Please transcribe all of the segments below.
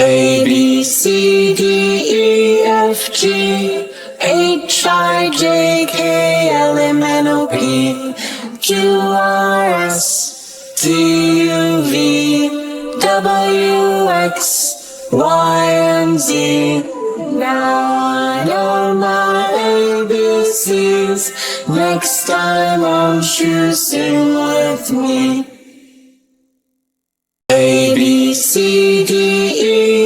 A, B, C, D, E, F, G, H, I, J, K, L, M, N, O, P, Q, R, S, T, U, V, W, X, Y, and Z. Now I know my ABCs. Next time won't you sing with me? A, B, C, D,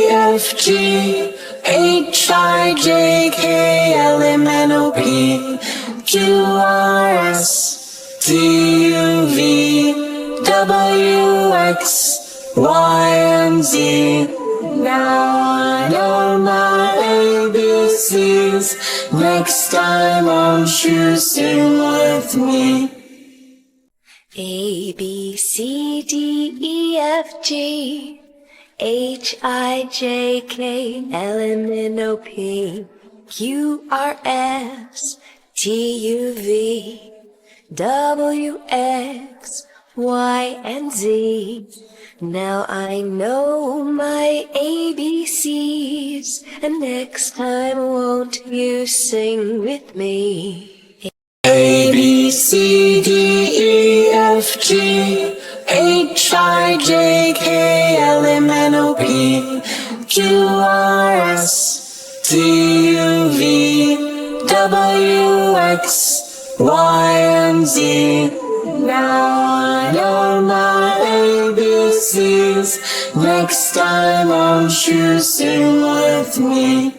E, F, G, H, I, J, K, L, M, N, O, P, Q, R, S, T, U, V, W, X, Y, and Z. Now I know my ABCs. Next time won't you sing with me? A, B, C, D, E, F, G, H, I, J, K, L, M, N, O, P, Q, R, S, T, U, V, W, X, Y, and Z. Now I know my ABCs, and next time won't you sing with me? A, B, C, D, E, F, G, H, I, J, K, L, M, N, O, P, Q, R, S, T, U, V, W, X, Y, and Z. Now I know my ABCs. Next time won't you sing with me?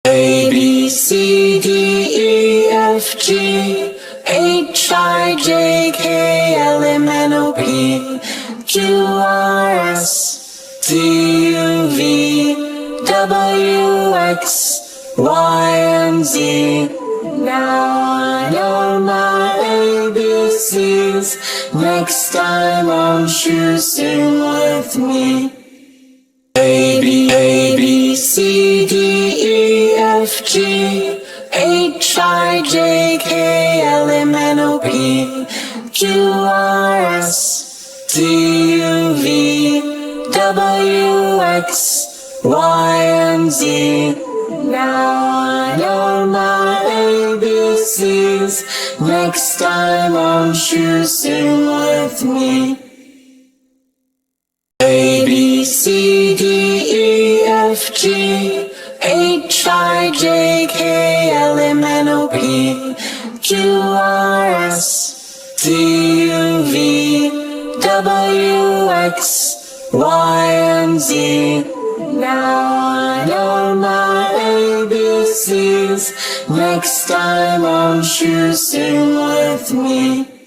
A, B, C, D, E, F, G, H, I, J, K, L, M, N, O, P, Q, R, S, T, U, V, W, X, Y, and Z. Now I know my ABCs. Next time won't you sing with me? A, B, C, D, E, F, G, H, I, J, K, L, M, N, O, P, Q, R, S, T, U, V, W, X, Y, and Z. Now I know my ABCs. Next time won't you sing with me? A, B, C, D, E, F, G, H, I, J, K, L, M, N, O, P, Q, R, S, T, U, V, W, X, Y, and Z. Now I know my ABCs. Next time won't you sing with me?